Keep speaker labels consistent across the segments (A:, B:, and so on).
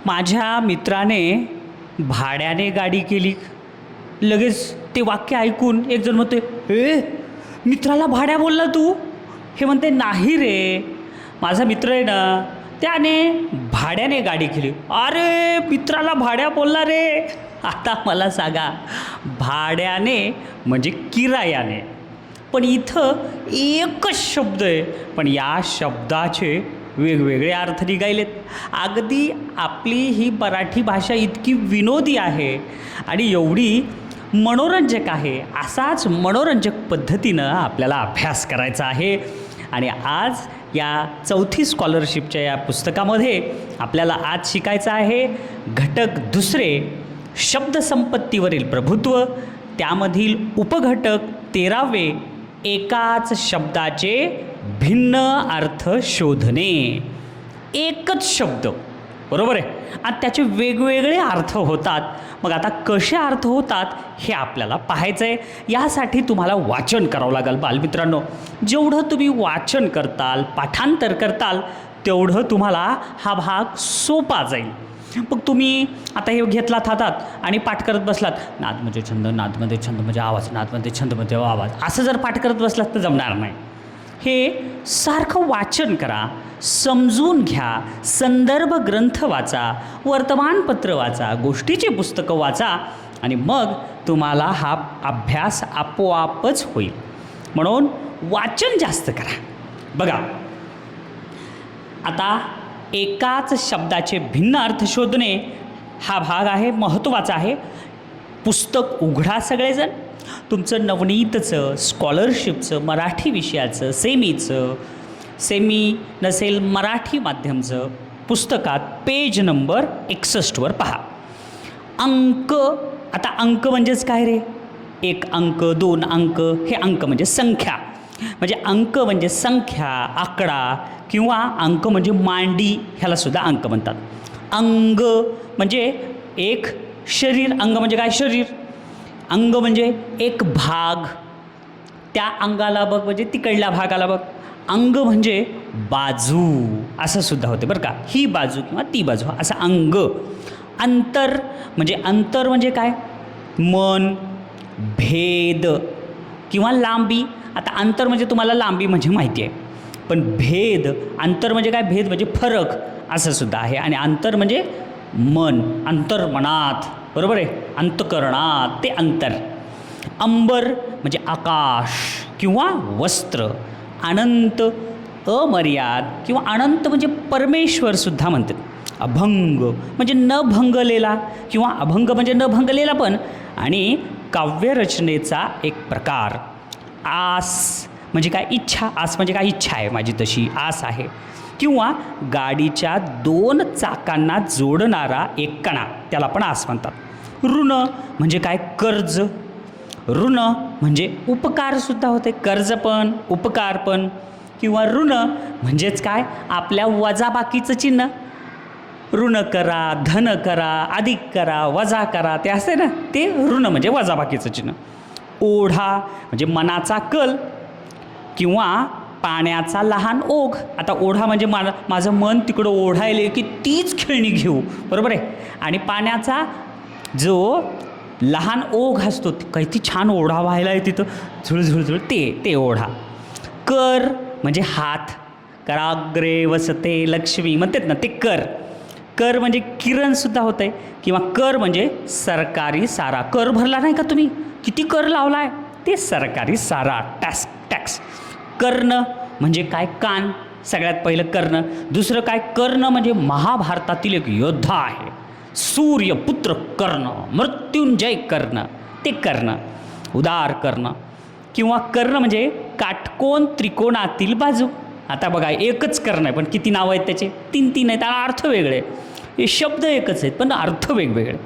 A: माझ्या मित्राने भाड्याने गाडी केली. लगेच ते वाक्य ऐकून एक जण म्हणते, ए मित्राला भाड्या बोलला तू? हे म्हणते, नाही रे, माझा मित्र आहे ना, त्याने भाड्याने गाडी केली. अरे मित्राला भाड्या बोलला रे. आता मला सांगा, भाड्याने म्हणजे किरायाने, पण इथं एकच शब्द आहे, पण या शब्दाचे वेगवेगळे अर्थ निघालेत. अगदी आपली ही मराठी भाषा इतकी विनोदी आहे आणि एवढी मनोरंजक आहे. असाच मनोरंजक पद्धतीनं आपल्याला अभ्यास करायचा आहे. आणि आज या चौथी स्कॉलरशिपच्या या पुस्तकामध्ये आपल्याला आज शिकायचं आहे घटक दुसरे, शब्दसंपत्तीवरील प्रभुत्व, त्यामधील उपघटक 13वे, एकाच शब्दाचे भिन्न अर्थ शोधणे. एकच शब्द, बरोबर आहे, आणि त्याचे वेगवेगळे अर्थ होतात. मग आता कसे अर्थ होतात हे आपल्याला पाहायचं आहे. यासाठी तुम्हाला वाचन करावं लागेल बालमित्रांनो. जेवढं तुम्ही वाचन करताल, पाठांतर करताल, तेवढं तुम्हाला हा भाग सोपा जाईल. मग तुम्ही आता हे घेतलात हातात आणि पाठ करत बसलात, नाद म्हणजे छंद, नादमध्ये छंद म्हणजे आवाज, नादमध्ये छंद म्हणजे आवाज, असं जर पाठ करत बसलात तर जमणार नाही. हे सारखं वाचन करा, समजून घ्या, संदर्भ ग्रंथ वाचा, वर्तमानपत्र वाचा, गोष्टीचे पुस्तकं वाचा आणि मग तुम्हाला हा अभ्यास आपोआपच होईल. म्हणून वाचन जास्त करा. बघा, आता एकाच शब्दाचे भिन्न अर्थ शोधणे हा भाग आहे, महत्त्वाचा आहे. पुस्तक उघडा सगळेजण. तुमचं नवनीतचं, स्कॉलरशिपचं, मराठी विषयाचं, सेमी नसेल मराठी माध्यमचं पुस्तकात पेज नंबर 61वर पहा. अंक. आता अंक म्हणजेच काय रे? 1 अंक, 2 अंक, हे अंक म्हणजे संख्या. म्हणजे अंक म्हणजे संख्या, आकडा, किंवा अंक म्हणजे मांडी, ह्यालासुद्धा अंक म्हणतात. अंग म्हणजे एक शरीर. अंग म्हणजे काय? शरीर. अंग म्हणजे एक भाग, त्या अंगाला बघ म्हणजे तिकडल्या भागाला बघ. अंग म्हणजे बाजू, असं सुद्धा होते बरं का, ही बाजू किंवा ती बाजू, असं अंग. अंतर म्हणजे काय? मन, भेद किंवा लांबी. आता अंतर म्हणजे तुम्हाला लांबी म्हणजे माहिती आहे, पण भेद, अंतर म्हणजे काय? भेद म्हणजे फरक, असं सुद्धा आहे. आणि अंतर म्हणजे मन, अंतर्मनात, बरोबर आहे, अंतकरणात, ते अंतर. अंबर म्हणजे आकाश किंवा वस्त्र. अनंत, अमर्याद किंवा अनंत म्हणजे परमेश्वरसुद्धा म्हणतात. अभंग म्हणजे न भंगलेला किंवा अभंग म्हणजे न भंगलेला पण, आणि काव्यरचनेचा एक प्रकार. आस म्हणजे काय? इच्छा. आस म्हणजे काय? इच्छा आहे माझी, तशी आस आहे. किंवा गाडीच्या 2 चाकांना जोडणारा एक कणा, त्याला पण आस म्हणतात. ऋण म्हणजे काय? कर्ज. ऋण म्हणजे उपकारसुद्धा होते, कर्ज पण, उपकार पण. किंवा ऋण म्हणजेच काय? आपल्या वजाबाकीचं चिन्ह. ऋण करा, धन करा, अधिक करा, वजा करा, ते असते ना, ते ऋण म्हणजे वजाबाकीचं चिन्ह. ओढा म्हणजे मनाचा कल किंवा पाण्याचा लहान ओघ. आता ओढा म्हणजे माझं मन तिकडं ओढायले की तीच खेळणी घेऊ, बरोबर आहे. आणि पाण्याचा जो लहान ओघ असतो, किती छान ओढा व्हायला आहे तिथं, झुळझुळझुळ, ते ओढा. कर म्हणजे हात. कराग्रे वसते लक्ष्मी म्हणतात ना, ते कर. कर म्हणजे किरणसुद्धा होतं आहे. किंवा कर म्हणजे सरकारी सारा. कर भरला नाही का तुम्ही? किती कर लावला आहे? ते सरकारी सारा, टॅक्स. कर्ण म्हणजे काय? कान. सगळ्यात पहिलं कर्ण. दुसरं काय? कर्ण म्हणजे महाभारतातील एक योद्धा आहे, सूर्यपुत्र कर्ण, मृत्युंजय कर्ण, ते कर्ण. उदार कर्ण. किंवा कर्ण म्हणजे काटकोन त्रिकोणातील बाजू. आता बघा, एकच कर्ण आहे पण किती नावं आहेत त्याचे? 3 आहेत, त्याला अर्थ वेगळे. हे शब्द एकच आहेत पण अर्थ वेगवेगळे.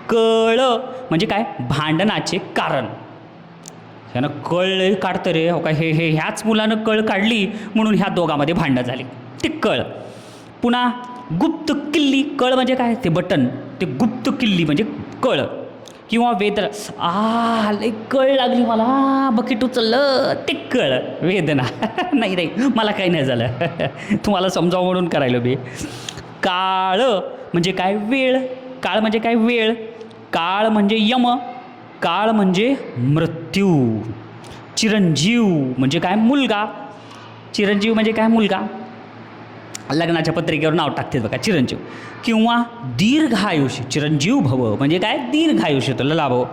A: कळ म्हणजे काय? भांडणाचे कारण. ह्यानं कळ काढतं रे, हो काय, हे ह्याच मुलानं कळ काढली म्हणून ह्या दोघांमध्ये भांडणं झाली, ते कळ. पुन्हा गुप्त किल्ली. कळ म्हणजे काय? ते बटन, ते गुप्त किल्ली म्हणजे कळ. किंवा वेदना. लई कळ लागली मला, बकेट उचललं, ते कळ. वेदना. नाही मला काही नाही झालं, तुम्हाला समजावं म्हणून करायला मी. काळ म्हणजे काय वेळ, काळ म्हणजे काय वेळ, काळ म्हणजे यम, काळ म्हणजे मृत्यू. चिरंजीव म्हणजे काय मुलगा, चिरंजीव म्हणजे काय मुलगा, लग्नाच्या पत्रिकेवर नाव टाकते बघा चिरंजीव. किंवा दीर्घायुष्य, चिरंजीव भव म्हणजे काय दीर्घायुष्य तुला लाभो.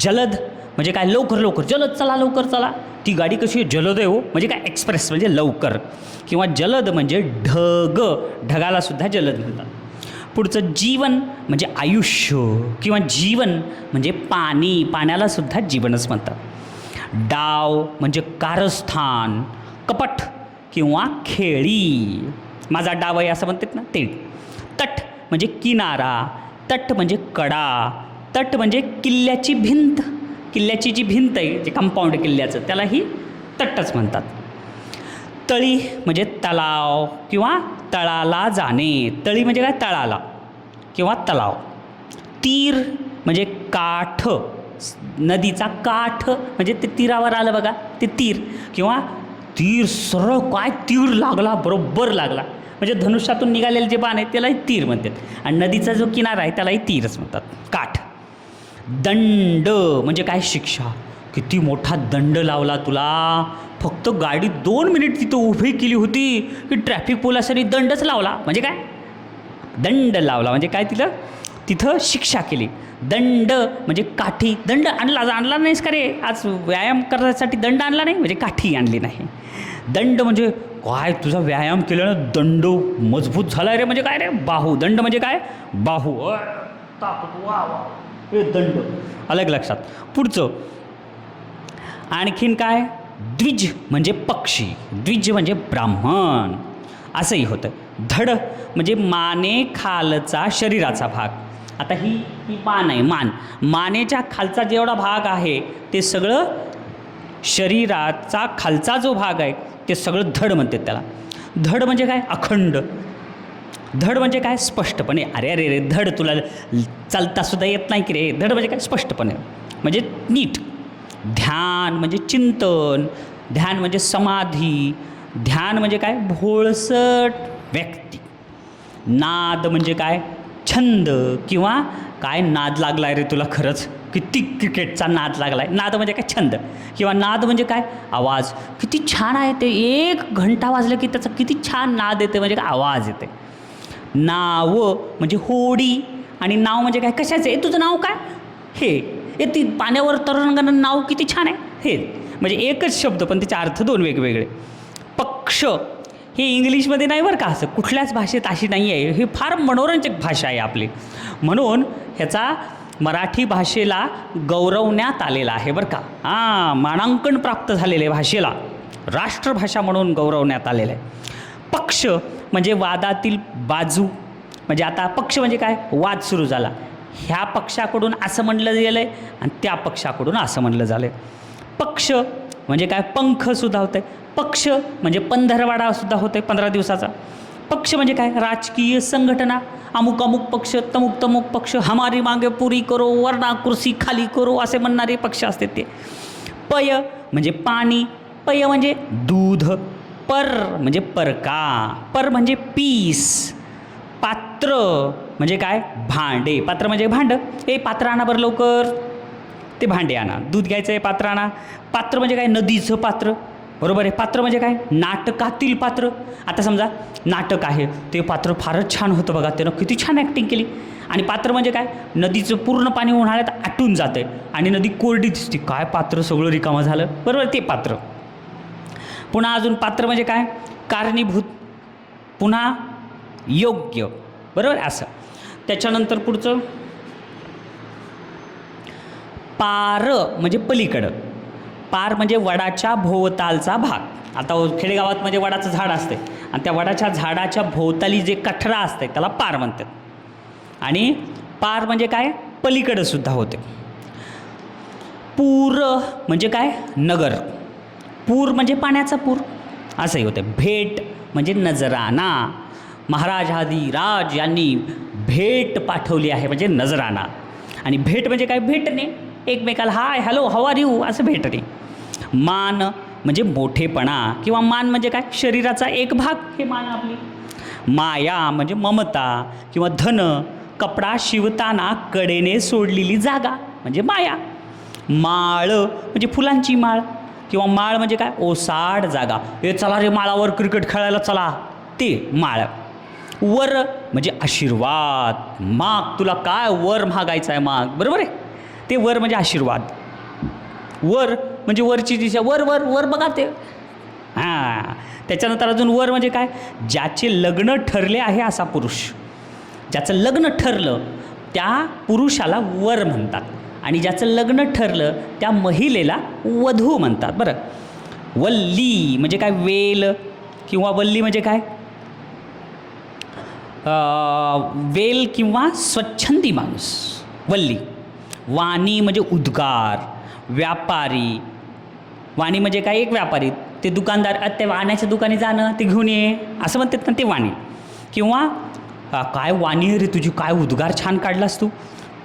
A: जलद म्हणजे काय लवकर लवकर, जलद चला लवकर चला, ती गाडी कशी आहे जलद आहे हो, म्हणजे काय एक्सप्रेस म्हणजे लवकर. किंवा जलद म्हणजे ढग, ढगाला सुद्धा जलद म्हणतात. पुढचं जीवन म्हणजे आयुष्य, किंवा जीवन म्हणजे पाणी, पाण्याला सुद्धा जीवनच म्हणतात. डाव म्हणजे कारस्थान, कपट किंवा खेळी, माझा डाव आहे असं म्हणतात ना ते. तट म्हणजे किनारा, तट म्हणजे कडा, तट म्हणजे किल्ल्याची भिंत, किल्ल्याची जी भिंत आहे जे कंपाऊंड किल्ल्याचं त्यालाही तटच म्हणतात. तळी म्हणजे तलाव किंवा तळाला जाणे, तळी म्हणजे काय तळाला किंवा तलाव. तीर म्हणजे काठ, नदीचा काठ म्हणजे ते तीरावर आलं बघा ते तीर, किंवा तीर सरळ काय तीर लागला बरोबर लागला म्हणजे धनुष्यातून निघालेले जे बाण आहेत त्यालाही तीर म्हणतात. आणि नदीचा जो किनारा आहे त्यालाही तीरच म्हणतात, काठ. दंड म्हणजे काय शिक्षा, किती मोठा दंड लावला तुला, फक्त गाडी 2 मिनिट तिथं उभी केली होती की ट्रॅफिक पोलिसांनी दंडच लावला, म्हणजे काय दंड लावला म्हणजे काय तिथं शिक्षा केली. दंड म्हणजे काठी, दंड आणला नाहीस का रे आज व्यायाम करण्यासाठी, दंड आणला नाही म्हणजे काठी आणली नाही. दंड म्हणजे काय तुझा व्यायाम केल्यानं दंड मजबूत झाला रे, म्हणजे काय रे बाहू, दंड म्हणजे काय बाहू, ताकद, वा वा हे दंड, अलग लक्षात. पुढचं आणखीन काय, द्विज म्हणजे पक्षी, द्विज म्हणजे ब्राह्मण असंही होतं. धड म्हणजे माने खालचा शरीराचा भाग. आता ही मान आहे, मानेच्या खालचा जेवढा भाग आहे ते सगळं शरीराचा खालचा जो भाग आहे ते सगळं धड म्हणतात त्याला. धड म्हणजे काय अखंड, धड म्हणजे काय स्पष्टपणे, अरे अरे रे धड तुला चालतासुद्धा येत नाही की रे, धड म्हणजे काय स्पष्टपणे म्हणजे नीट. ध्यान म्हणजे चिंतन, ध्यान म्हणजे समाधी, ध्यान म्हणजे काय भोळसट व्यक्ती. नाद म्हणजे काय छंद, किंवा काय नाद लागलाय रे तुला खरंच, किती क्रिकेटचा नाद लागलाय, नाद म्हणजे काय छंद. किंवा नाद म्हणजे काय आवाज, किती छान आहे ते, 1 घंटा वाजलं की त्याचा किती छान नाद येते म्हणजे काय आवाज येते. नाव म्हणजे होडी, आणि नाव म्हणजे काय कशाचं आहे, तुझं नाव काय हे ती पाण्यावर तरंगणारं नाव किती छान आहे हे, म्हणजे एकच शब्द पण त्याचे अर्थ 2 वेगवेगळे. पक्ष हे इंग्लिशमध्ये नाही बरं का, असं कुठल्याच भाषेत अशी नाही आहे, हे फार मनोरंजक भाषा आहे आपली, म्हणून ह्याचा मराठी भाषेला गौरवण्यात आलेला आहे बरं का. मानांकन प्राप्त झालेले आहे भाषेला, राष्ट्रभाषा म्हणून गौरवण्यात आलेलं आहे. पक्ष म्हणजे वादातील बाजू, म्हणजे आता पक्ष म्हणजे काय वाद सुरू झाला, ह्या पक्षाकडून असं म्हणलं गेलं आहे आणि त्या पक्षाकडून असं म्हणलं झालं आहे. पक्ष म्हणजे काय पंखसुद्धा होतं आहे, पक्ष म्हणजे पंधरवाडासुद्धा होतं आहे 15 दिवसाचा. पक्ष म्हणजे काय राजकीय संघटना, अमुक अमुक पक्ष, तमुक तमुक पक्ष, हमारी मागे पुरी करो वरना कुर्सी खाली करो असे म्हणणारे पक्ष असतात ते. पय म्हणजे पाणी, पय म्हणजे दूध. पर म्हणजे परका, पर म्हणजे पीस. पात्र म्हणजे काय भांडे, पात्र म्हणजे भांड, पात्र आणा बरं लवकर, ते भांडे आणा, दूध घ्यायचं आहे पात्र आणा. पात्र म्हणजे काय नदीचं पात्र, बरोबर आहे. पात्र म्हणजे काय नाटकातील पात्र. आता समजा नाटक आहे, ते पात्र फारच छान होतं बघा, त्यानं किती छान ॲक्टिंग केली. आणि पात्र म्हणजे काय नदीचं पूर्ण पाणी उन्हाळ्यात आटून जातं आहे आणि नदी कोरडी दिसते, काय पात्र सगळं रिकामं झालं, बरोबर ते पात्र. पुन्हा अजून पात्र म्हणजे काय कारणीभूत, पुन्हा योग्य, बरोबर असं. त्याच्यानंतर पुढचं पार म्हणजे पलीकडं. पार म्हणजे वडाच्या भोवतालचा भाग. आता खेडेगावात म्हणजे वडाचं झाड असते आणि त्या वडाच्या झाडाच्या भोवताली जे कठरा असते त्याला पार म्हणतात. आणि पार म्हणजे काय पलीकडं सुद्धा होते. पूर म्हणजे काय नगर, पूर म्हणजे पाण्याचा पूर असंही होतं. भेट म्हणजे नजराना, महाराजाधिराज यांनी भेट पाठवली आहे म्हणजे नजराना. आणि भेट म्हणजे काय भेटणे, एकमेकाला hi hello how are you असं भेटणे. मान म्हणजे मोठेपणा, किंवा मान म्हणजे काय शरीराचा एक भाग, हे मान आपली. माया म्हणजे ममता किंवा धन, कपडा शिवताना कडेने सोडलेली जागा म्हणजे माया. माळ म्हणजे फुलांची माळ किंवा माळ म्हणजे काय, ओसाड जागा. हे चला रे माळावर क्रिकेट खेळायला चला, ते माळ. वर म्हणजे आशीर्वाद. माग, तुला काय वर मागायचं आहे माग, बरोबर आहे, ते वर म्हणजे आशीर्वाद. वर म्हणजे वरची दिशा, वर वर वर बघा ते. हां, त्याच्यानंतर अजून वर म्हणजे काय, ज्याचे लग्न ठरले आहे असा पुरुष. ज्याचं लग्न ठरलं त्या पुरुषाला वर म्हणतात आणि ज्याचं लग्न ठरलं त्या महिलेला वधू म्हणतात. बरं, वल्ली म्हणजे काय, वेल किंवा वल्ली म्हणजे काय, वेल किंवा स्वच्छंदी माणूस, वल्ली. वाणी म्हणजे उद्गार. व्यापारी, वाणी म्हणजे काय, एक व्यापारी, ते दुकानदार, ते वाण्याच्या दुकानी जाणं, ते घेऊन ये असं म्हणतात ना, ते वाणी. किंवा काय वाणी रे तुझी, काय उद्गार छान काढलास तू.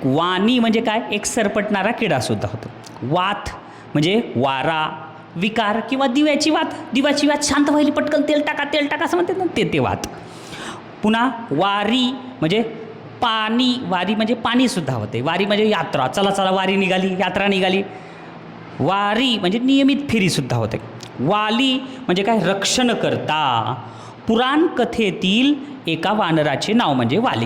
A: वाणी म्हणजे काय, एक सरपटणारा किडासुद्धा होतो. वात म्हणजे वारा, विकार किंवा दिव्याची वात. दिव्याची वात शांत व्हायली, पटकन तेल टाका तेल टाका असं म्हणतात ना, ते वात. पुन्हा वारी म्हणजे पाणी, वारी म्हणजे पाणीसुद्धा होते. वारी म्हणजे यात्रा, चला चला वारी निघाली, यात्रा निघाली. वारी म्हणजे नियमित फेरीसुद्धा होते. वाली म्हणजे काय, रक्षणकर्ता. पुराण कथेतील एका वानराचे नाव म्हणजे वाली.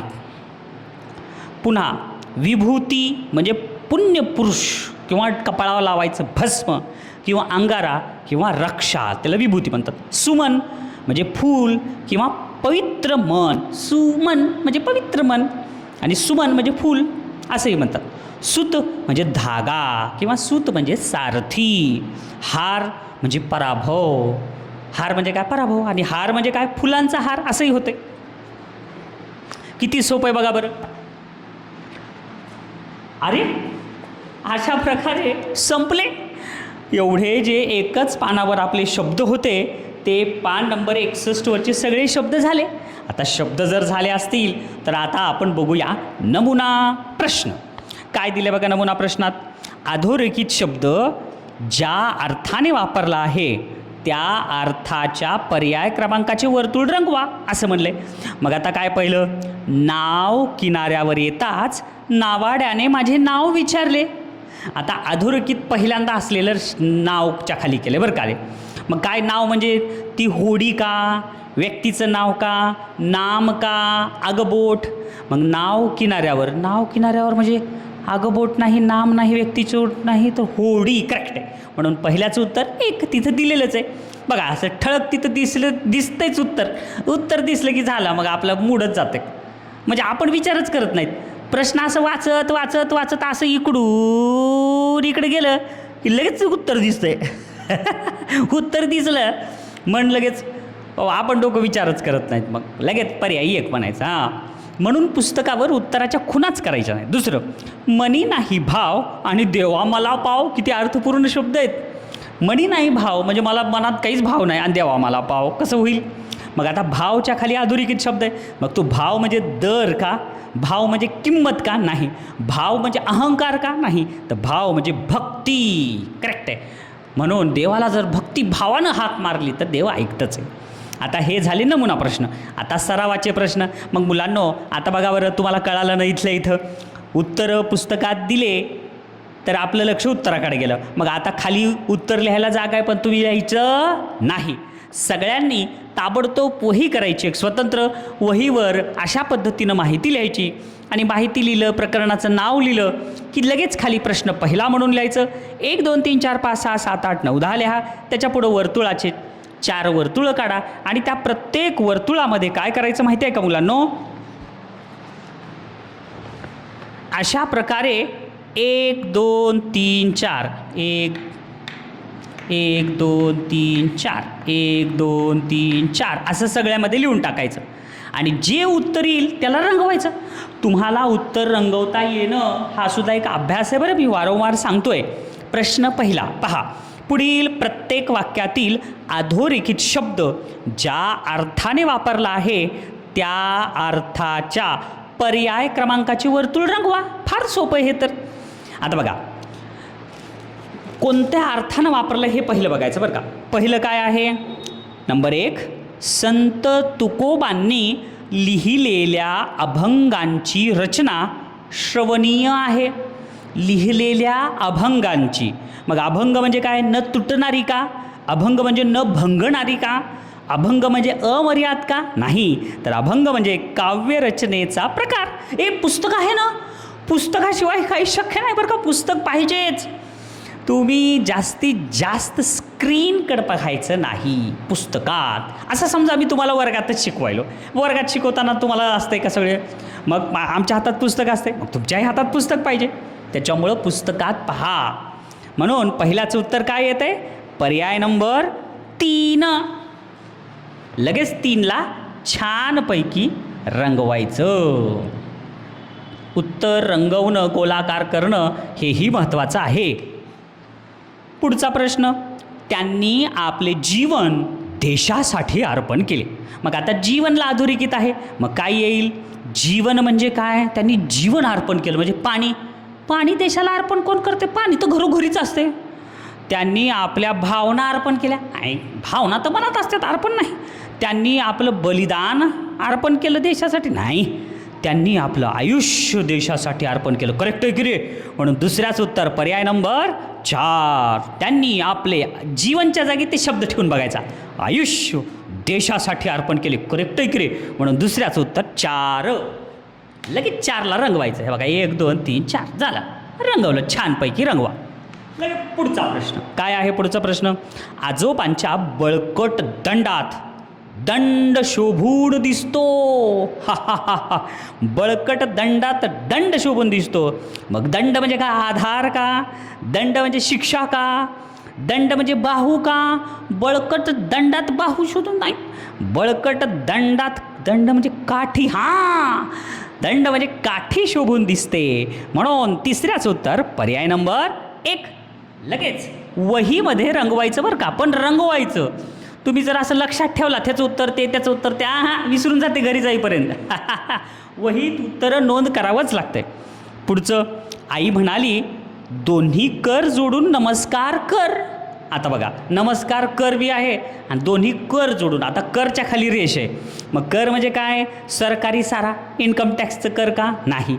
A: पुन्हा विभूती म्हणजे पुण्यपुरुष किंवा कपाळावर लावायचं भस्म किंवा अंगारा किंवा रक्षा, त्याला विभूती म्हणतात. सुमन म्हणजे फूल किंवा पवित्र मन. सुमन म्हणजे पवित्र मन आणि सुमन म्हणजे फूल असंही म्हणतात. सूत म्हणजे धागा किंवा सूत म्हणजे सारथी. हार म्हणजे पराभव. हार म्हणजे काय, पराभव. आणि हार म्हणजे काय, फुलांचा हार असंही होते. किती सोपं आहे बघा बरं. अरे अशा प्रकारे संपले. एवढे जे एकच पानावर आपले शब्द होते ते पान नंबर 61वरचे सगळे शब्द झाले. आता शब्द जर झाले असतील तर आता आपण बघूया नमुना प्रश्न. काय दिले बघा नमुना प्रश्नात, अधोरेखित शब्द ज्या अर्थाने वापरला आहे त्या अर्थाच्या पर्याय क्रमांकाचे वर्तुळ रंगवा असं म्हणले. मग आता काय, पहिलं नाव किनाऱ्यावर येताच नावाड्याने माझे नाव विचारले. आता अधोरेखित पहिल्यांदा असलेलं नावच्या खाली केले बरं का रे. मग काय, नाव म्हणजे ती होडी का, व्यक्तीचं नाव का, नाम का, आगबोट. मग नाव किनाऱ्यावर, नाव किनाऱ्यावर म्हणजे आगबोट नाही, नाम नाही, व्यक्तीचं नाही, तर होडी करेक्ट आहे. म्हणून पहिल्याचं उत्तर एक तिथं दिलेलंच आहे बघा. असं ठळक तिथं दिसतंयच उत्तर. उत्तर दिसलं की झालं, मग आपलं मूडच जातं. म्हणजे आपण विचारच करत नाहीत. प्रश्न असं वाचत वाचत वाचत असं इकडून इकडे गेलं की लगेच उत्तर दिसतंय. उत्तर दिसलं म्हण लगेच आपण डोकं विचारच करत नाहीत, मग लगेच पर्यायी एक म्हणायचं. हां, म्हणून पुस्तकावर उत्तराच्या खुणाच करायच्या नाही. दुसरं, मनी नाही भाव आणि देवा मला पाव. किती अर्थपूर्ण शब्द आहेत. मनी नाही भाव म्हणजे मला मनात काहीच भाव नाही आणि देवा मला पाव कसं होईल. मग आता भावच्या खाली अधोरेखित शब्द आहे. मग तो भाव म्हणजे दर का, भाव म्हणजे किंमत का, नाही. भाव म्हणजे अहंकार का, नाही. तर भाव म्हणजे भक्ती करेक्ट आहे. म्हणून देवाला जर भक्तिभावानं हाक मारली तर देव ऐकतच आहे. आता हे झाले नमुना प्रश्न. आता सरावाचे प्रश्न. मग मुलांनो आता बघा बरं, तुम्हाला कळालं नाही इथलं इथं उत्तरं पुस्तकात दिले तर आपलं लक्ष उत्तराकडे गेलं. मग आता खाली उत्तर लिहायला जागा आहे पण तुम्ही लिहायचं नाही. सगळ्यांनी ताबडतोब वही करायची, एक स्वतंत्र वहीवर अशा पद्धतीनं माहिती लिहायची. आणि माहिती लिहिलं, प्रकरणाचं नाव लिहिलं की लगेच खाली प्रश्न पहिला म्हणून लिहायचं. 1 2 3 4 5 6 7 8 9 10 लिहा. त्याच्यापुढं वर्तुळाचे 4 वर्तुळं काढा आणि त्या प्रत्येक वर्तुळामध्ये काय करायचं माहिती आहे का मुलांनो, अशा प्रकारे 1 2 3 4 1 2 3 4 1 2 3 4 असं सगळ्यामध्ये लिहून टाकायचं. आणि जे उत्तर येईल त्याला रंगवायचं. तुम्हाला उत्तर रंगवता येणं हा सुद्धा एक अभ्यास आहे बरं, मी वारंवार सांगतोय. प्रश्न पहिला पहा, पुढील प्रत्येक वाक्यातील अधोरेखित शब्द ज्या अर्थाने वापरला आहे त्या अर्थाच्या पर्याय क्रमांकाचे वर्तुळ रंगवा. फार सोपं हे तर. आता बघा कोणत्या अर्थानं वापरलं हे पहिलं बघायचं बरं का. पहिलं काय आहे, नंबर 1 संत तुकोबांनी लिहिलेल्या अभंगांची रचना श्रवणीय आहे. लिहिलेल्या अभंगांची, मग अभंग म्हणजे काय? न तुटणारी का? अभंग म्हणजे न भंगणारी का? अभंग म्हणजे अमर्याद का? नाही, तर अभंग म्हणजे काव्यरचनेचा प्रकार. पुस्तक आहे ना, पुस्तकाशिवाय काही शक्य नाही बरं का. पुस्तक पाहिजेच. तुम्ही जास्तीत जास्त स्क्रीनकडे बघायचं नाही पुस्तकात. असं समजा मी तुम्हाला वर्गातच शिकवायलो, वर्गात शिकवताना तुम्हाला असतंय का सगळे, मग आमच्या हातात पुस्तक असते, मग तुमच्याही हातात पुस्तक पाहिजे. त्याच्यामुळं पुस्तकात पहा. म्हणून पहिल्याचं उत्तर काय येतं आहे? पर्याय नंबर 3. लगेच 3ला छानपैकी रंगवायचं. उत्तर रंगवणं, गोलाकार करणं हेही महत्त्वाचं आहे. पुढचा प्रश्न, त्यांनी आपले जीवन देशासाठी अर्पण केले. मग आता जीवनला अधोरेखित आहे, मग काय येईल? जीवन म्हणजे काय? त्यांनी जीवन अर्पण केलं म्हणजे पाणी. पाणी देशाला अर्पण कोण करते? पाणी तर घरोघरीच असते. त्यांनी आपल्या भावना अर्पण केल्या. नाही, भावना तर मनात असतात, अर्पण नाही. त्यांनी आपलं बलिदान अर्पण केलं देशासाठी. नाही, त्यांनी आपलं आयुष्य देशासाठी अर्पण केलं. करेक्ट आहे की रे? म्हणून दुसऱ्याच उत्तर पर्याय नंबर 4. त्यांनी आपले जीवनच्या जागी ते शब्द ठेवून बघायचा, आयुष्य देशासाठी अर्पण केले. करेक्ट आहे की रे? म्हणून दुसऱ्याच उत्तर 4. लगेच 4ला रंगवायचं. हे बघा, 1 2 3 4 झाला, रंगवलं, छानपैकी रंगवा. लगेच पुढचा प्रश्न काय आहे? पुढचा प्रश्न, आजोबांच्या बळकट दंडात दंड शोभून दिसतो. हा हा हा हा, बळकट दंडात दंड शोभून दिसतो. मग दंड म्हणजे काय? आधार का? दंड म्हणजे शिक्षा का? दंड म्हणजे बाहू का? बळकट दंडात बाहू शोधून नाही. बळकट दंडात दंड म्हणजे काठी. हां, दंड म्हणजे काठी शोभून दिसते. म्हणून तिसऱ्याच उत्तर पर्याय नंबर 1. लगेच वहीमध्ये रंगवायचं बरं का, पण रंगवायचं. तुम्ही जर असं लक्षात ठेवला, त्याचं उत्तर ते, त्याचं उत्तर त्या, विसरून जाते घरी जाईपर्यंत. वहीत उत्तरं नोंद करावंच लागतंय. पुढचं, आई म्हणाली दोन्ही कर जोडून नमस्कार कर. आता बघा, नमस्कार कर बी आहे आणि दोन्ही कर जोडून. आता करच्या खाली रेष आहे, मग कर म्हणजे काय? सरकारी सारा, इन्कम टॅक्सचं कर का? नाही.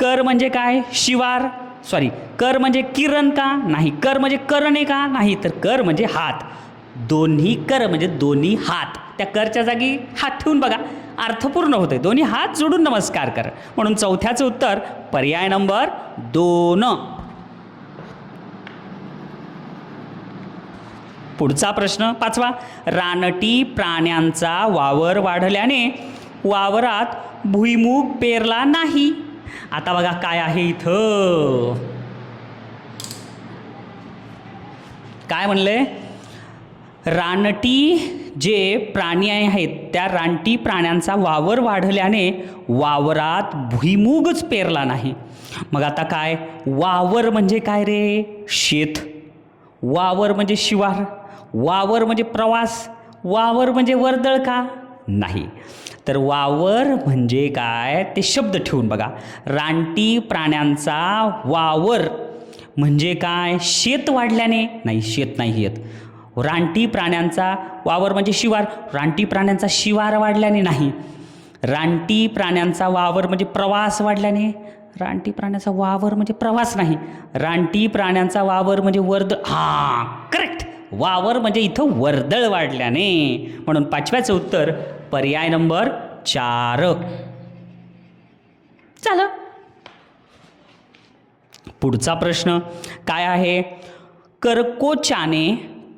A: कर म्हणजे काय? शिवार, सॉरी, कर म्हणजे किरण का? नाही. कर म्हणजे करणे का? नाही. तर कर म्हणजे हात. दोन्ही कर म्हणजे दोन्ही हात. त्या करच्या जागी हात ठेवून बघा, अर्थपूर्ण होते. दोन्ही हात जोडून नमस्कार कर. म्हणून चौथ्याचं उत्तर पर्याय नंबर 2. पुढचा प्रश्न 5वा, रानटी प्राण्यांचा वावर वाढल्याने वावरात भुईमूग पेरला नाही. आता बघा काय आहे इथं, काय म्हणले? रानटी जे प्राणी आहेत त्या रानटी प्राण्यांचा वावर वाढल्याने वावरात भुईमूगच पेरला नाही. मग आता काय? वावर म्हणजे काय रे? शेत. वावर म्हणजे शिवार. वावर म्हणजे प्रवास. वावर म्हणजे वर्दळ का? नाही. तर वावर म्हणजे काय ते शब्द ठेवून बघा. रानटी प्राण्यांचा वावर म्हणजे काय? शेत वाढल्याने. नाही, शेत नाही येत. रानटी प्राण्यांचा वावर म्हणजे शिवार. रानटी प्राण्यांचा शिवार वाढल्याने नाही. रानटी प्राण्यांचा वावर म्हणजे प्रवास वाढल्याने. रानटी प्राण्याचा वावर म्हणजे प्रवास नाही. रानटी प्राण्यांचा वावर म्हणजे वर्दळ. हां, करेक्ट. वावर म्हणजे इथं वर्दळ वाढल्याने. म्हणून 5व्याचं उत्तर पर्याय नंबर 4. झालं. पुढचा प्रश्न काय आहे? कर्कोचाने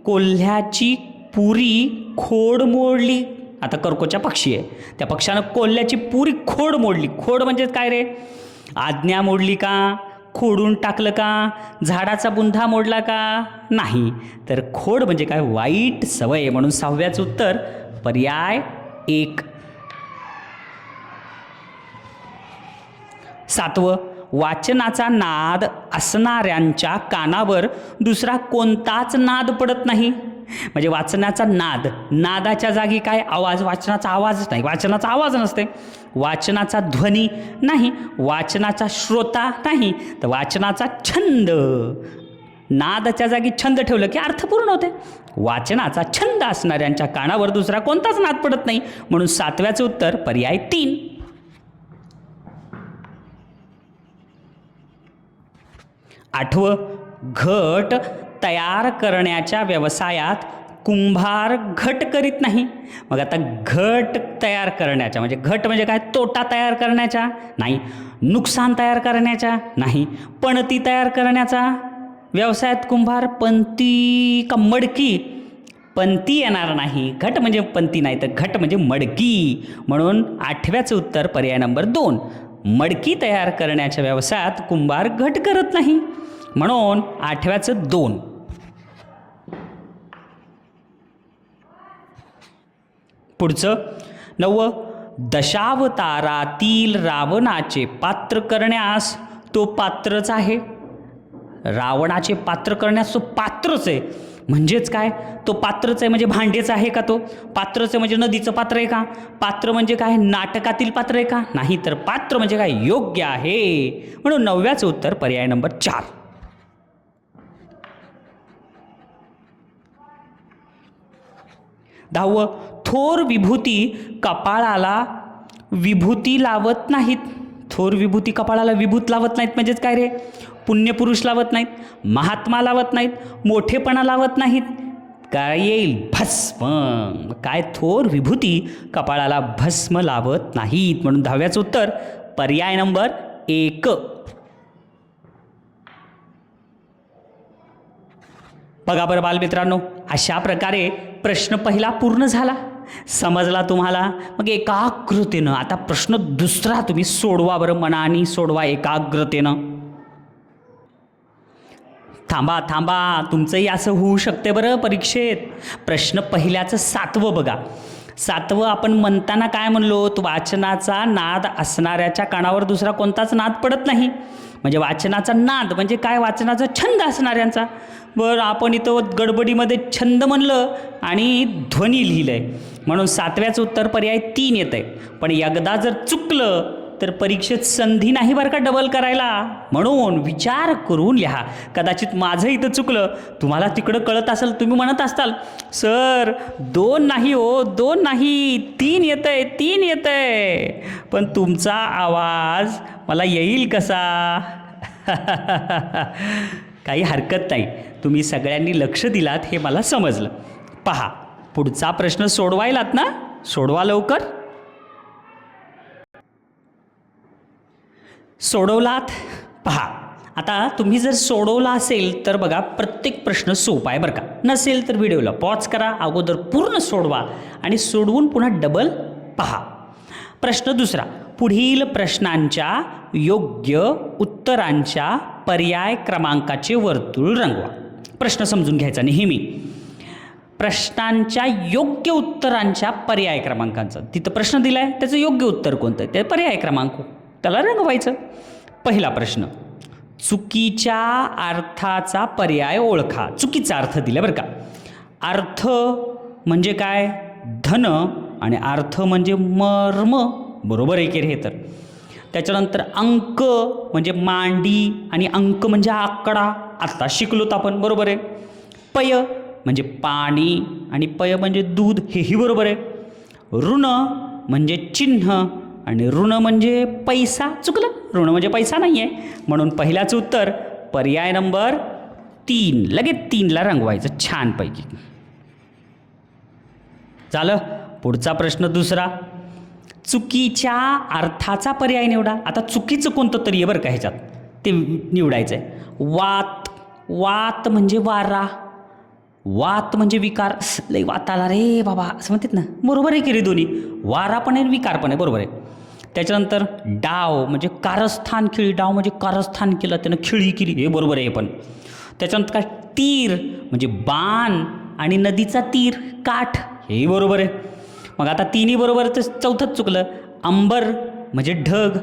A: कोल्ह्याची पुरी खोड मोडली. आता कर्कोचा पक्षी आहे, त्या पक्षानं कोल्ह्याची पुरी खोड मोडली. खोड म्हणजे काय रे? आज्ञा मोडली का? खोडून टाकलं का? झाडाचा बुंधा मोडला का? नाही. तर खोड म्हणजे काय? वाईट सवय. म्हणून 6व्याचं उत्तर पर्याय 1. 7वं, वाचनाचा नाद असणाऱ्यांच्या कानावर दुसरा कोणताच नाद पडत नाही. म्हणजे वाचनाचा नाद, नादाच्या जागी काय? आवाज. वाचनाचा आवाज नाही, वाचनाचा आवाज नसते. वाचनाचा ध्वनी नाही, वाचनाचा श्रोता नाही, तर वाचनाचा छंद नादच्या जागी छंद ठेवलं की अर्थ पूर्ण होते. वाचनाचा छंद असणाऱ्यांच्या कानावर दुसरा कोणताच नाद पडत नाही, म्हणून 7व्याचं उत्तर पर्याय 3. 8वं, घट तयार करण्याच्या व्यवसायात कुंभार घट करीत नाही. मग आता घट तयार करण्याच्या म्हणजे घट म्हणजे काय, तोटा तयार करण्याच्या नाही, नुकसान तयार करण्याच्या नाही, पणती तयार करण्याचा व्यवसायात कुंभार पंती का मडकी, पंती येणार नाही, घट म्हणजे पंती नाही तर घट म्हणजे मडकी, म्हणून 8व्याचं उत्तर पर्याय नंबर 2. मडकी तयार करण्याच्या व्यवसायात कुंभार घट करत नाही, म्हणून 8व्याचं 2. पुढचं 9वं, दशावतारातील रावणाचे पात्र करण्यास तो पात्रच आहे. रावणाचे पात्र करण्यास तो पात्रच आहे. म्हणजेच काय, तो पात्रच आहे म्हणजे भांडेच आहे का, तो पात्रच आहे म्हणजे नदीचं पात्र आहे का, पात्र म्हणजे काय नाटकातील पात्र आहे का, नाही तर पात्र म्हणजे काय योग्य आहे, म्हणून 9व्याचं उत्तर पर्याय नंबर 4. 10वं, थोर विभूती कपाळाला विभूती लावत नाहीत. थोर विभूती कपाळाला विभूत लावत नाहीत म्हणजेच काय रे, पुण्यपुरुष लावत नाहीत, महात्मा लावत नाहीत, मोठेपणा लावत नाहीत, काय येईल भस्म. काय, थोर विभूती कपाळाला भस्म लावत नाहीत, म्हणून 10व्याचं उत्तर पर्याय नंबर 1. बघा बरं बालमित्रांनो, अशा प्रकारे प्रश्न पहिला पूर्ण झाला, समजला तुम्हाला. मग एकाग्रतेनं आता प्रश्न दुसरा तुम्ही सोडवा बरं, मनाने सोडवा एकाग्रतेनं. थांबा थांबा, तुमचंही असं होऊ शकते बरं परीक्षेत. प्रश्न पहिल्याचं 7वं बघा. 7वं आपण म्हणताना काय म्हणलो, तो वाचनाचा नाद असणाऱ्याच्या कानावर दुसरा कोणताच नाद पडत नाही. म्हणजे वाचनाचा नाद म्हणजे काय, वाचनाचा छंद असणाऱ्यांचा. बरं, आपण इथं गडबडीमध्ये छंद म्हणलं आणि ध्वनी लिहिलं आहे, म्हणून 7व्याचं उत्तर पर्याय 3 येतं आहे. पण एकदा जर चुकलं तर परीक्षेत संधी नाही बरं का डबल करायला, म्हणून विचार करून लिहा. कदाचित माझं इथं चुकलं, तुम्हाला तिकडं कळत असेल, तुम्ही म्हणत असताल सर 2 नाही हो, 2 नाही 3 येतं आहे, 3 येतं आहे, पण तुमचा आवाज मला येईल कसा. काही हरकत नाही, तुम्ही सगळ्यांनी लक्ष दिलात हे मला समजलं. पहा पुढचा प्रश्न सोडवायलात ना, सोडवा लवकर. सोडवलात. पहा आता तुम्ही जर सोडवला असेल तर बघा प्रत्येक प्रश्न सोपा आहे बरं का. नसेल तर व्हिडिओला पॉज करा, अगोदर पूर्ण सोडवा आणि सोडवून पुन्हा डबल पहा. प्रश्न दुसरा, पुढील प्रश्नांच्या योग्य उत्तरांच्या पर्याय क्रमांकाचे वर्तुळ रंगवा. प्रश्न समजून घ्यायचा नेहमी. प्रश्नांच्या योग्य उत्तरांच्या पर्याय क्रमांकांचं, तिथं प्रश्न दिला आहे त्याचं योग्य उत्तर कोणतं, ते पर्याय क्रमांक त्याला रंगवायचं. पहिला प्रश्न, चुकीच्या अर्थाचा पर्याय ओळखा. चुकीचा अर्थ दिला बरं का. अर्थ म्हणजे काय, धन, आणि अर्थ म्हणजे मर्म, बरोबर आहे की रे हे तर. त्याच्यानंतर अंक म्हणजे मांडी आणि अंक म्हणजे आकडा, आत्ता शिकलोत आपण, बरोबर आहे. पय म्हणजे पाणी आणि पय म्हणजे दूध, हेही बरोबर आहे. ऋण म्हणजे चिन्ह आणि ऋण म्हणजे पैसा, चुकलं, ऋण म्हणजे पैसा नाही आहे, म्हणून पहिल्याचं उत्तर पर्याय नंबर 3. लगेच 3ला रंगवायचं छानपैकी. झालं. पुढचा प्रश्न दुसरा, चुकीच्या अर्थाचा पर्याय निवडा. आता चुकीचं कोणतं तरी आहे बरं का ह्याच्यात, ते निवडायचं आहे. वात, वात म्हणजे वारा, वात म्हणजे विकार, लई वात आला रे बाबा असं म्हणतात ना, बरोबर आहे की रे, दोन्ही वारा पण आहे विकार पण आहे, बरोबर आहे. त्याच्यानंतर डाव म्हणजे कारस्थान खिळी, डाव म्हणजे कारस्थान केलं त्यानं खिळी केली, हे बरोबर आहे पण. त्याच्यानंतर काय, तीर म्हणजे बाण आणि नदीचा तीर काठ, हेही बरोबर आहे. मग आता 3ही बरोबर, तर 4थंच चुकलं. अंबर म्हणजे ढग,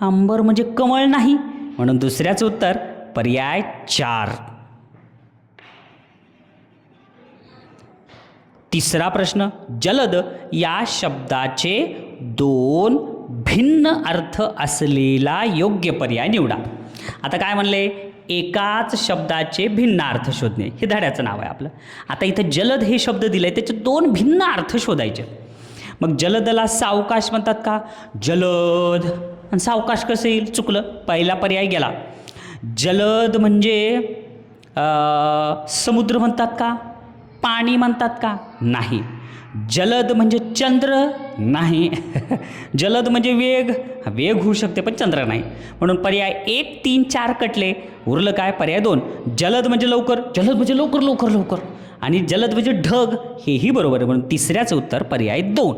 A: अंबर म्हणजे कमळ नाही, म्हणून दुसऱ्याचं उत्तर पर्याय 4. तिसरा प्रश्न, जलद या शब्दाचे 2 भिन्न अर्थ असलेला योग्य पर्याय निवडा. आता काय म्हणले, एकाच शब्दाचे भिन्न अर्थ शोधणे हे धड्याचं नाव आहे आपलं. आता इथं जलद हे शब्द दिले आहे, त्याचे दोन भिन्न अर्थ शोधायचे. मग जलदला सावकाश म्हणतात का? जलद. आणि सावकाश कसं येईल? चुकलं, पहिला पर्याय गेला. जलद म्हणजे समुद्र म्हणतात का? पाणी म्हणतात का? नाही. जलद म्हणजे चंद्र? नाही. जलद म्हणजे वेग? वेग होऊ शकते पण चंद्र नाही. म्हणून पर्याय 1, 3, 4 कटले. उरलं काय? पर्याय 2. जलद म्हणजे लवकर. जलद म्हणजे लवकर लवकर लवकर. आणि जलद म्हणजे ढग, हेही बरोबर आहे. म्हणून तिसऱ्याचं उत्तर पर्याय 2.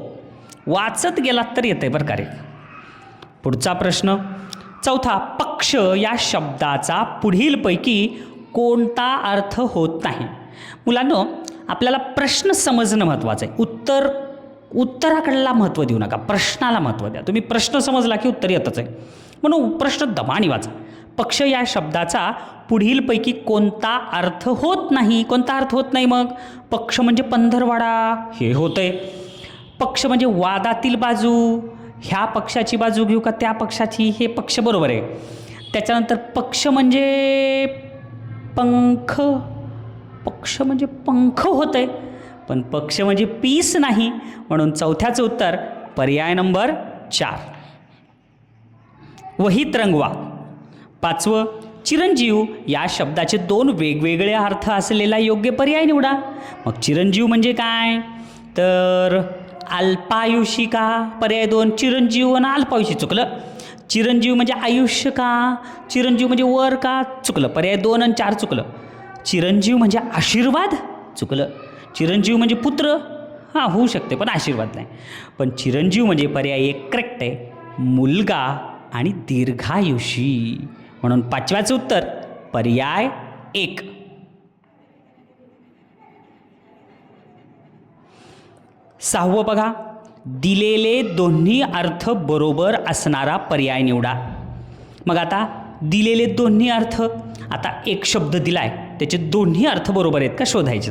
A: वाचत गेलात तर येतंय बरं का रे. पुढचा प्रश्न 4. पक्ष या शब्दाचा पुढीलपैकी कोणता अर्थ होत नाही? मुलांनो, आपल्याला प्रश्न समजणं महत्त्वाचं आहे. उत्तराकडला महत्त्व देऊ नका, प्रश्नाला महत्त्व द्या. तुम्ही प्रश्न समजला की उत्तर येतच आहे. म्हणून प्रश्न दमाने वाचा. पक्ष या शब्दाचा पुढीलपैकी कोणता अर्थ होत नाही? कोणता अर्थ होत नाही? मग पक्ष म्हणजे पंधरवाडा, हे होतंय. पक्ष म्हणजे वादातील बाजू, ह्या पक्षाची बाजू घेऊ का त्या पक्षाची, हे पक्ष बरोबर आहे. त्याच्यानंतर पक्ष म्हणजे पंख, पक्ष म्हणजे पंख होत आहे, पण पक्ष म्हणजे पीस नाही. म्हणून चौथ्याचं उत्तर पर्याय नंबर 4. वहीत रंगवा. 5. चिरंजीव या शब्दाचे 2 वेगवेगळे अर्थ असलेला योग्य पर्याय निवडा. मग चिरंजीव म्हणजे काय? तर अल्पायुषी का? पर्याय 2. चिरंजीव आणि अल्पायुषी, चुकलं. चिरंजीव म्हणजे आयुष्य का? चिरंजीव म्हणजे वर का? चुकलं. पर्याय 2 आणि 4 चुकलं. चिरंजीव म्हणजे आशीर्वाद? चुकलं. चिरंजीव म्हणजे पुत्र? हां, होऊ शकते पण आशीर्वाद नाही. पण चिरंजीव म्हणजे पर्याय 1 करेक्ट आहे, मुलगा आणि दीर्घायुषी. म्हणून 5व्याचं उत्तर पर्याय 1. 6वं बघा. दिलेले दोन्ही अर्थ बरोबर असणारा पर्याय निवडा. मग आता दिलेले दोन्ही अर्थ, आता एक शब्द दिलाय त्याचे दोन्ही अर्थ बरोबर आहेत का शोधायचे.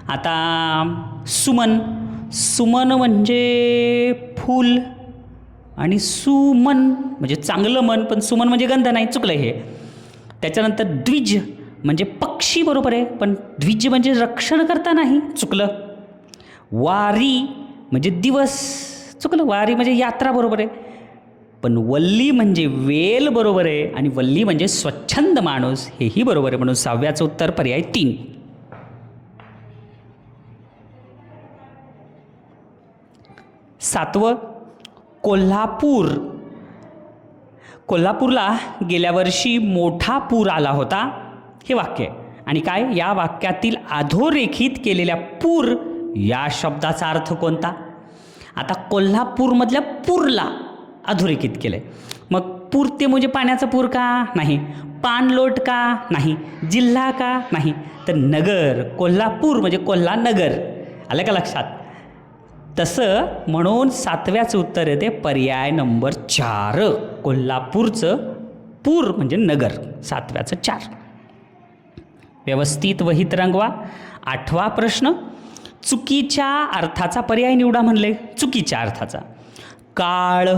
A: आता सुमन, सुमन म्हणजे फूल आणि सुमन म्हणजे चांगलं मन, पण सुमन म्हणजे गंध नाही, चुकलं हे. त्याच्यानंतर द्विज म्हणजे पक्षी बरोबर आहे, पण द्विज म्हणजे रक्षण करता नाही, चुकलं. वारी म्हणजे दिवस, चुकलं. वारी म्हणजे यात्रा बरोबर आहे, पण वल्ली म्हणजे वेल बरोबर आहे, आणि वल्ली म्हणजे स्वच्छंद माणूस, हेही बरोबर आहे. म्हणून 6व्याचं उत्तर पर्याय 3. 7वं कोल्हापूर. कोल्हापूरला गेल्या वर्षी मोठा पूर आला होता, हे वाक्य आहे. आणि काय, या वाक्यातील अधोरेखित केलेल्या पूर या शब्दाचा अर्थ कोणता? आता कोल्हापूरमधल्या पूरला अधोरेखित केलं आहे. मग पूर ते म्हणजे पाण्याचा पूर का? नाही. पाणलोट का? नाही. जिल्हा का? नाही. तर नगर, कोल्हापूर म्हणजे कोल्हा नगर, आलं का लक्षात? तसं म्हणून 7व्याचं उत्तर येते पर्याय नंबर 4. कोल्हापूरचं पूर म्हणजे नगर, 7व्याचं 4. व्यवस्थित वहीत रंगवा. 8वा प्रश्न. चुकीच्या अर्थाचा पर्याय निवडा म्हणले. चुकीच्या अर्थाचा. काळ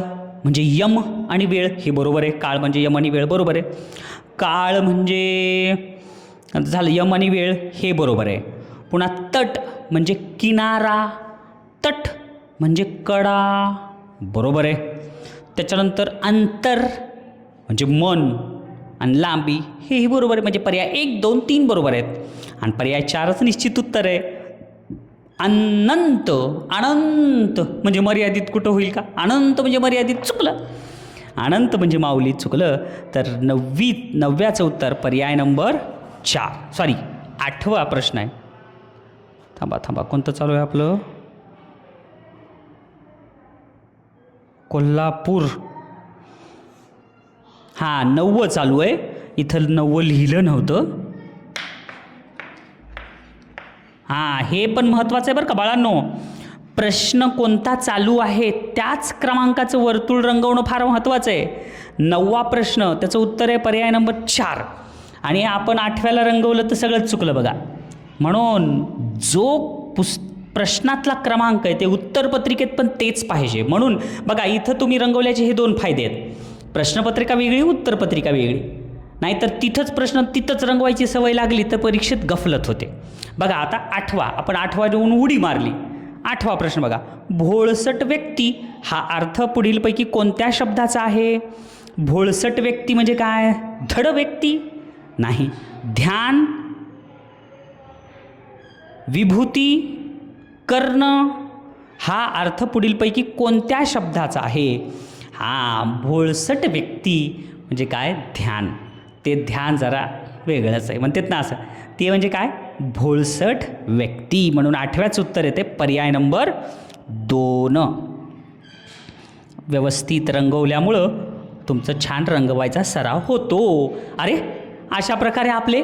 A: म्हणजे यम आणि वेळ, हे बरोबर आहे. काळ म्हणजे यम आणि वेळ, बरोबर आहे. काळ म्हणजे झालं यम आणि वेळ, हे बरोबर आहे. पुन्हा तट म्हणजे किनारा, तट म्हणजे कडा, बरोबर आहे. त्याच्यानंतर अंतर म्हणजे मन आणि लांबी, हेही बरोबर आहे. म्हणजे पर्याय 1, 2, 3 बरोबर आहेत. आणि पर्याय 4च निश्चित उत्तर आहे. अनंत, अनंत म्हणजे मर्यादित कुठं होईल का? अनंत म्हणजे मर्यादित, चुकलं. अनंत म्हणजे माऊली, चुकलं. तर 9व्याचं उत्तर पर्याय नंबर 4. सॉरी, 8वा प्रश्न आहे. थांबा, कोणतं चालू आहे आपलं? कोल्हापूर. हां, 9वं चालू आहे. इथं 9वं लिहिलं नव्हतं. हां, हे पण महत्त्वाचं आहे बरं का बाळांनो. प्रश्न कोणता चालू आहे त्याच क्रमांकाचं वर्तुळ रंगवणं फार महत्त्वाचं आहे. 9वा प्रश्न, त्याचं उत्तर आहे पर्याय नंबर 4. आणि आपण 8व्याला रंगवलं तर सगळंच चुकलं बघा. म्हणून जो प्रश्नातला क्रमांक आहे ते उत्तरपत्रिकेत पण तेच पाहिजे. म्हणून बघा, इथं तुम्ही रंगवल्याचे हे 2 फायदे आहेत. प्रश्नपत्रिका वेगळी, उत्तरपत्रिका वेगळी. नाहीतर तिथंच प्रश्न तिथंच रंगवायची सवय लागली तर परीक्षेत गफलत होते. बघा आता आपण आठवा देऊन उडी मारली. 8वा प्रश्न बघा, भोळसट व्यक्ती हा अर्थ पुढीलपैकी कोणत्या शब्दाचा आहे? भोळसट व्यक्ती म्हणजे काय? धड व्यक्ती नाही. ध्यान, विभूती, कर्ण हा अर्थ पुढीलपैकी कोणत्या शब्दाचा आहे? भोळसट व्यक्ती म्हणजे काय? ध्यान. ते ध्यान जरा वेगळंच आहे म्हणतात ना असं. ते म्हणजे काय? भोळसट व्यक्ती. म्हणून 8व्याच उत्तर येते पर्याय नंबर 2. व्यवस्थित रंगवल्यामुळं तुमचं छान रंगवायचा सराव होतो. अरे अशा प्रकारे आपले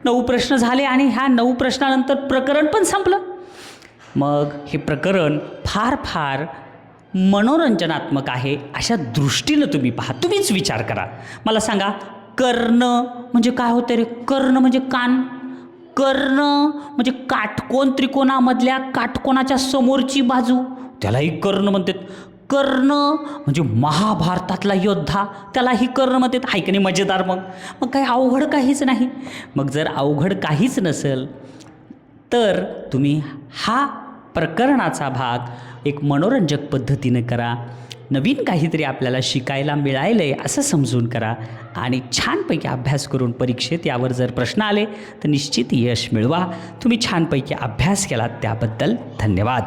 A: 9 प्रश्न झाले आणि ह्या 9 प्रश्नानंतर प्रकरण पण संपलं. मग हे प्रकरण फार फार मनोरंजनात्मक आहे अशा दृष्टीनं तुम्ही पहा. तुम्हीच विचार करा. मला सांगा, कर्ण म्हणजे काय होतं रे? कर्ण म्हणजे कान. कर्ण म्हणजे काटकोन, त्रिकोणामधल्या काटकोनाच्या समोरची बाजू, त्यालाही कर्ण म्हणतात. कर्ण म्हणजे महाभारतातला योद्धा, त्यालाही कर्ण म्हणतात. आहे की नाही मजेदार? मग काही अवघड काहीच नाही. मग जर अवघड काहीच नसेल तर तुम्ही हा प्रकरणाचा भाग एक मनोरंजक पद्धतीनं करा. नवीन काहीतरी आपल्याला शिकायला मिळालं आहे असं समजून करा आणि छानपैकी अभ्यास करून परीक्षेत यावर जर प्रश्न आले तर निश्चित यश मिळवा. तुम्ही छानपैकी अभ्यास केलात त्याबद्दल धन्यवाद.